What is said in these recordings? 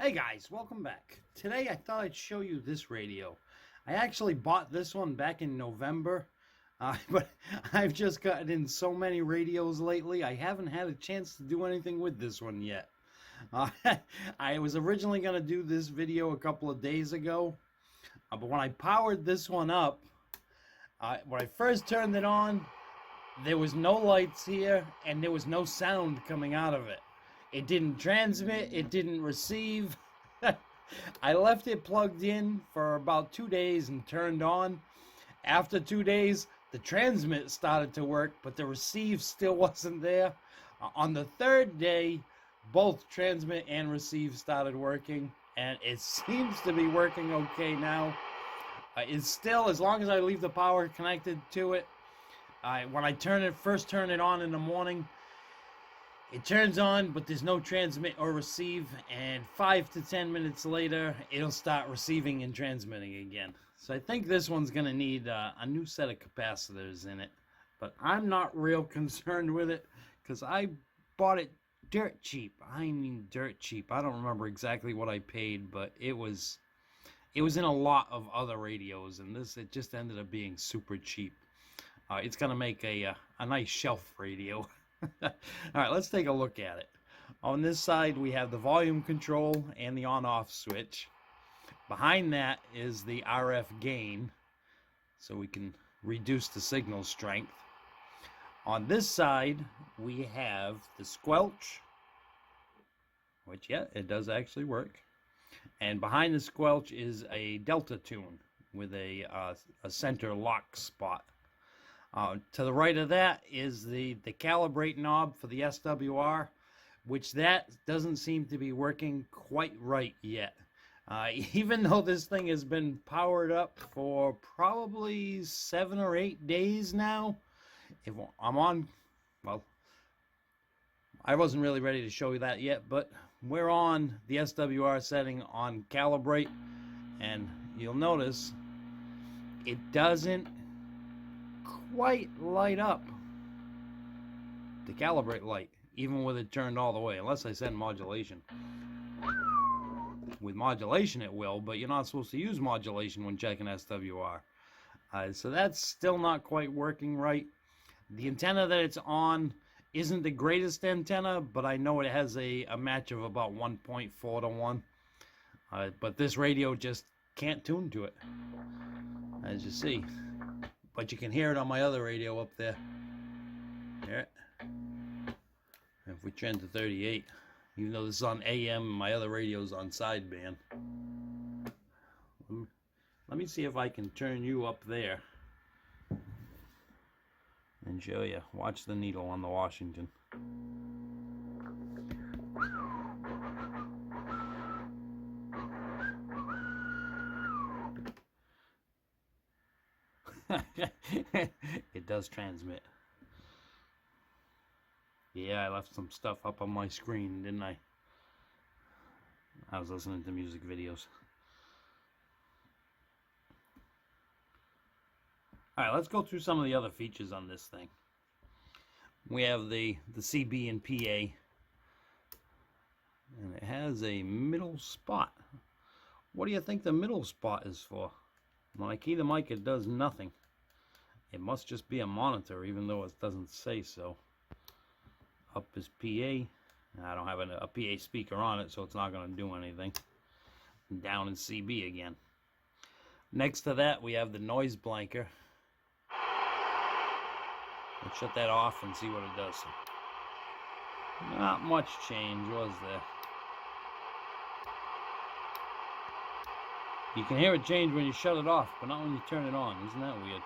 Hey guys, welcome back. Today I thought I'd show you this radio. I actually bought this one back in November, but I've just gotten in so many radios lately, I haven't had a chance to do anything with this one yet. Uh, I was originally going to do this video a couple of days ago, but when I powered this one up, when I first turned it on, there was no lights here, and there was no sound coming out of it. It didn't transmit, it didn't receive. I left it plugged in for about 2 days and turned on. After 2 days, the transmit started to work, but the receive still wasn't there. On the third day, both transmit and receive started working, and it seems to be working okay now. It's still, as long as I leave the power connected to it, when I first turn it on in the morning, it turns on, but there's no transmit or receive, and 5 to 10 minutes later, it'll start receiving and transmitting again. So I think this one's going to need a new set of capacitors in it, but I'm not real concerned with it, because I bought it dirt cheap. I mean dirt cheap. I don't remember exactly what I paid, but it was in a lot of other radios, and it just ended up being super cheap. It's going to make a nice shelf radio. All right, let's take a look at it. On this side, we have the volume control and the on-off switch. Behind that is the RF gain, so we can reduce the signal strength. On this side, we have the squelch, which, yeah, it does actually work. And behind the squelch is a delta tune with a center lock spot. To the right of that is the calibrate knob for the SWR, which that doesn't seem to be working quite right yet. Even though this thing has been powered up for probably 7 or 8 days now, if I'm on, well, I wasn't really ready to show you that yet, but we're on the SWR setting on calibrate, and you'll notice it doesn't quite light up the calibrate light, even with it turned all the way, unless I set modulation. With modulation it will, but you're not supposed to use modulation when checking SWR. So that's still not quite working right. The antenna that it's on isn't the greatest antenna, but I know it has a match of about 1.4 to 1. But this radio just can't tune to it, as you see. But you can hear it on my other radio up there. Hear it? If we turn to 38, even though this is on AM, my other radio's on sideband. Let me see if I can turn you up there and show you. Watch the needle on the Washington. It does transmit. Yeah, I left some stuff up on my screen, didn't I? I was listening to music videos. Alright, let's go through some of the other features on this thing. We have the CB and PA. And it has a middle spot. What do you think the middle spot is for? When I key the mic, it does nothing. It must just be a monitor, even though it doesn't say so. Up is PA. I don't have a PA speaker on it, so it's not going to do anything. Down is CB again. Next to that, we have the noise blanker. Let's shut that off and see what it does. Not much change, was there? You can hear it change when you shut it off, but not when you turn it on. Isn't that weird?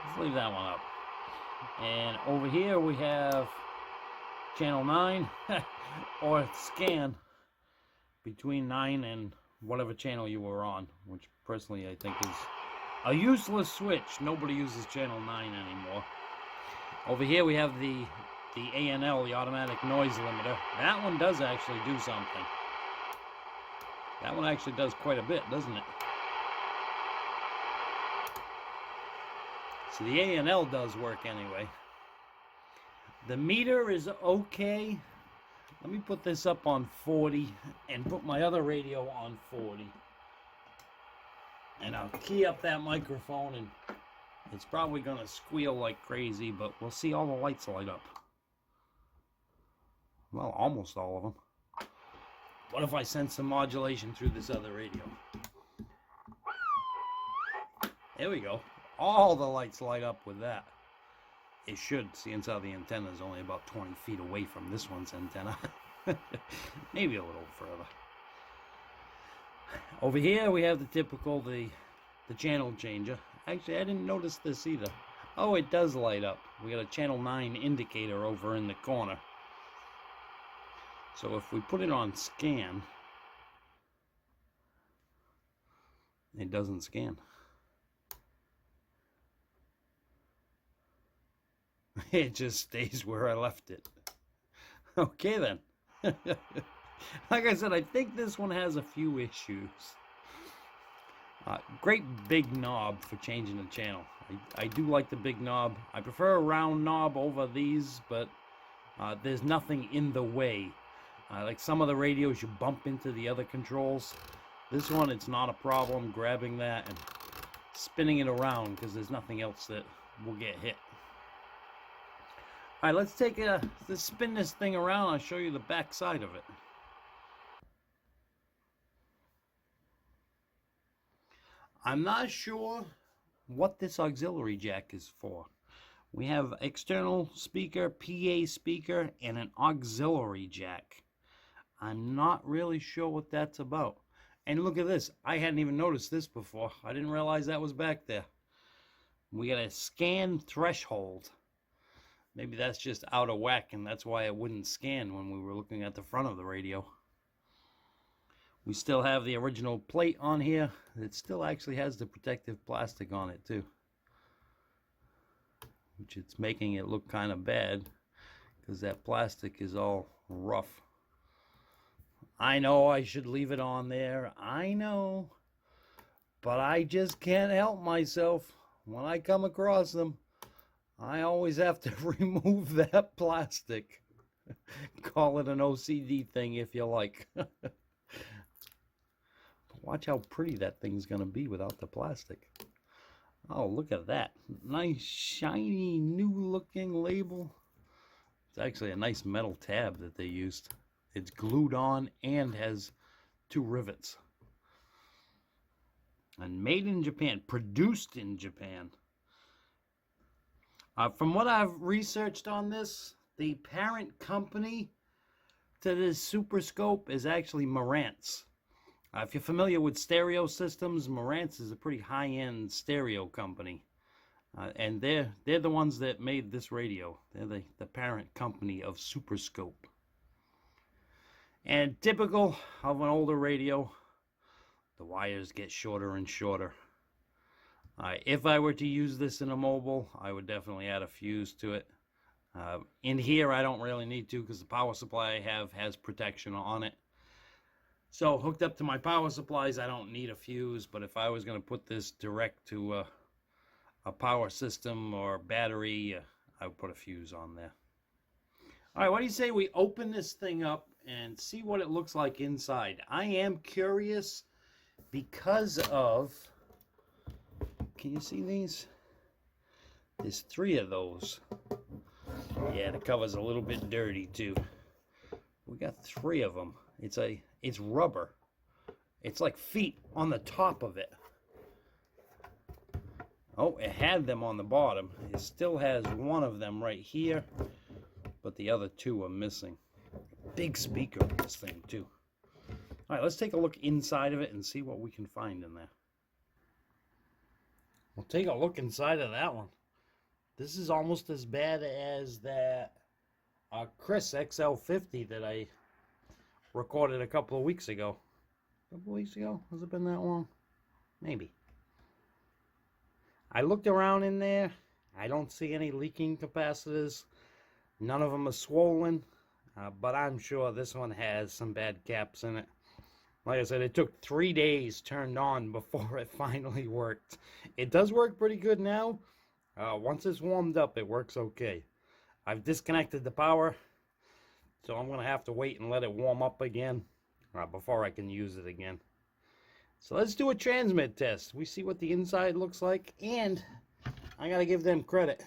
Let's leave that one up. And over here we have channel 9 or scan between 9 and whatever channel you were on, which personally I think is a useless switch. Nobody uses channel 9 anymore. Over here we have the ANL, the automatic noise limiter. That one does actually do something. That one actually does quite a bit, doesn't it? So the ANL does work anyway. The meter is okay. Let me put this up on 40 and put my other radio on 40. And I'll key up that microphone, and it's probably going to squeal like crazy, but we'll see all the lights light up. Well, almost all of them. What if I send some modulation through this other radio? There we go. All the lights light up with that. It should, seeing how the antenna is only about 20 feet away from this one's antenna. Maybe a little further. Over here we have the typical, the channel changer. Actually, I didn't notice this either. Oh, it does light up. We got a channel 9 indicator over in the corner. So if we put it on scan, it doesn't scan. It just stays where I left it. Okay then. Like I said, I think this one has a few issues. Great big knob for changing the channel. I do like the big knob. I prefer a round knob over these, but there's nothing in the way. Like some of the radios, you bump into the other controls. This one, it's not a problem grabbing that and spinning it around because there's nothing else that will get hit. All right, let's let's spin this thing around. I'll show you the back side of it. I'm not sure what this auxiliary jack is for. We have external speaker, PA speaker, and an auxiliary jack. I'm not really sure what that's about. And look at this. I hadn't even noticed this before. I didn't realize that was back there. We got a scan threshold. Maybe that's just out of whack, and that's why it wouldn't scan when we were looking at the front of the radio. We still have the original plate on here. It still actually has the protective plastic on it too, which it's making it look kind of bad because that plastic is all rough. I know I should leave it on there. I know. But I just can't help myself. When I come across them, I always have to remove that plastic. Call it an OCD thing if you like. Watch how pretty that thing's going to be without the plastic. Oh, look at that. Nice, shiny, new-looking label. It's actually a nice metal tab that they used. It's glued on and has 2 rivets. And made in Japan. Produced in Japan. From what I've researched on this, the parent company to this Superscope is actually Marantz. If you're familiar with stereo systems, Marantz is a pretty high-end stereo company. And they're the ones that made this radio. They're the parent company of Superscope. And typical of an older radio, the wires get shorter and shorter. If I were to use this in a mobile, I would definitely add a fuse to it. In here, I don't really need to because the power supply I have has protection on it. So hooked up to my power supplies, I don't need a fuse. But if I was going to put this direct to a power system or battery, I would put a fuse on there. All right, what do you say we open this thing up and see what it looks like inside? I am curious because of... Can you see these? There's 3 of those. Yeah, the cover's a little bit dirty too. We got 3 of them. It's rubber. It's like feet on the top of it. Oh, it had them on the bottom. It still has 1 of them right here, but the other 2 are missing. Big speaker on this thing too. All right, let's take a look inside of it and see what we can find in there. We'll take a look inside of that one. This is almost as bad as that Chris XL50 that I recorded a couple of weeks ago. A couple of weeks ago? Has it been that long? Maybe. I looked around in there. I don't see any leaking capacitors. None of them are swollen. But I'm sure this one has some bad caps in it. Like I said, it took 3 days turned on before it finally worked. It does work pretty good now. Once it's warmed up, it works okay. I've disconnected the power, so I'm going to have to wait and let it warm up again before I can use it again. So let's do a transmit test. We see what the inside looks like, and I got to give them credit.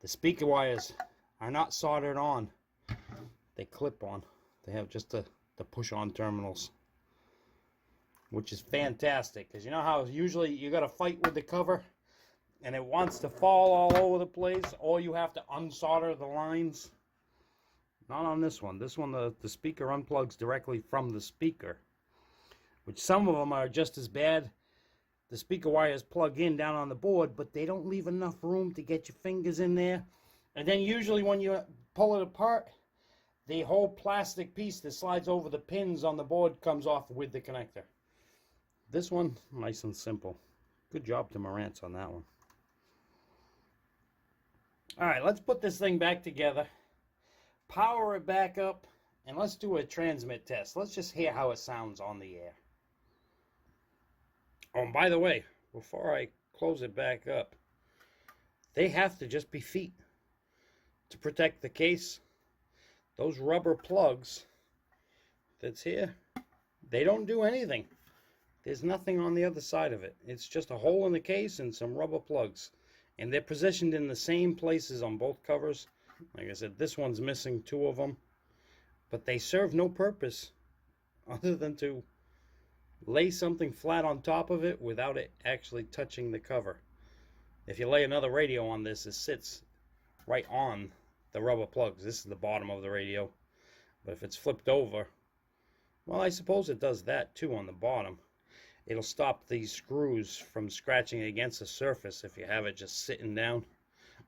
The speaker wires are not soldered on. They clip on. They have just the push-on terminals, which is fantastic, because you know how usually you got to fight with the cover and it wants to fall all over the place, or you have to unsolder the lines. Not on this one. This one, the speaker unplugs directly from the speaker, which some of them are just as bad. The speaker wires plug in down on the board, but they don't leave enough room to get your fingers in there. And then usually when you pull it apart, the whole plastic piece that slides over the pins on the board comes off with the connector. This one, nice and simple. Good job to Marantz on that one. All right, let's put this thing back together, power it back up, and let's do a transmit test. Let's just hear how it sounds on the air. Oh, and by the way, before I close it back up, they have to just be feet to protect the case. Those rubber plugs that's here, they don't do anything. There's nothing on the other side of it. It's just a hole in the case and some rubber plugs. And they're positioned in the same places on both covers. Like I said, this one's missing 2 of them. But they serve no purpose other than to lay something flat on top of it without it actually touching the cover. If you lay another radio on this, it sits right on the rubber plugs. This is the bottom of the radio. But if it's flipped over, well, I suppose it does that too on the bottom. It'll stop these screws from scratching against the surface if you have it just sitting down.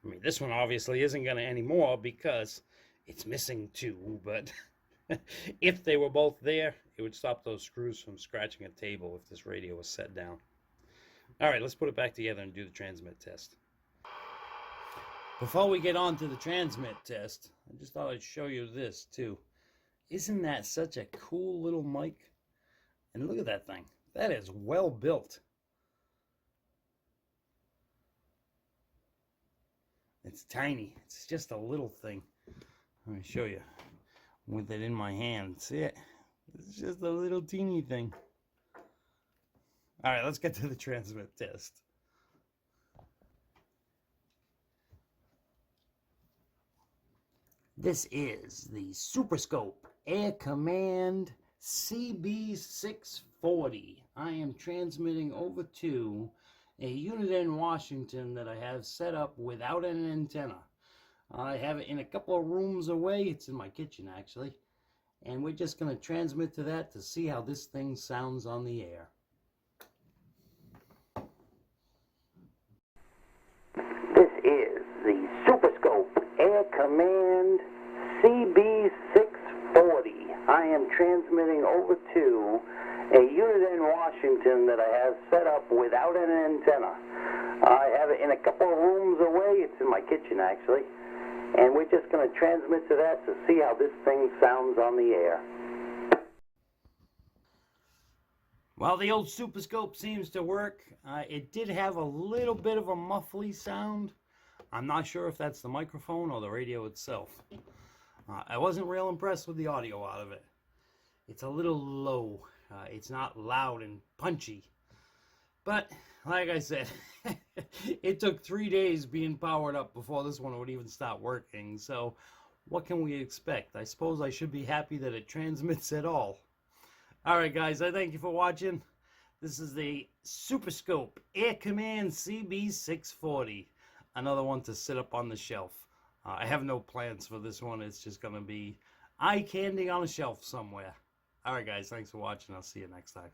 I mean, this one obviously isn't going to anymore because it's missing 2, but if they were both there, it would stop those screws from scratching a table if this radio was set down. All right, let's put it back together and do the transmit test. Before we get on to the transmit test, I just thought I'd show you this too. Isn't that such a cool little mic? And look at that thing. That is well built. It's tiny. It's just a little thing. Let me show you with it in my hand. See it? It's just a little teeny thing. All right, let's get to the transmit test. This is the Superscope Aircommand CB-640. I am transmitting over to a unit in Washington that I have set up without an antenna. I have it in a couple of rooms away. It's in my kitchen, actually. And we're just going to transmit to that to see how this thing sounds on the air. This is the Superscope Aircommand CB-640. I am transmitting over to a unit in Washington that I have set up without an antenna. I have it in a couple of rooms away. It's in my kitchen, actually. And we're just going to transmit to that to see how this thing sounds on the air. Well, the old Superscope seems to work. It did have a little bit of a muffly sound. I'm not sure if that's the microphone or the radio itself. I wasn't real impressed with the audio out of it. It's a little low. It's not loud and punchy. But, like I said, it took 3 days being powered up before this one would even start working. So, what can we expect? I suppose I should be happy that it transmits at all. Alright guys, I thank you for watching. This is the Superscope Aircommand CB-640. Another one to sit up on the shelf. I have no plans for this one. It's just going to be eye candy on a shelf somewhere. Alright guys, thanks for watching. I'll see you next time.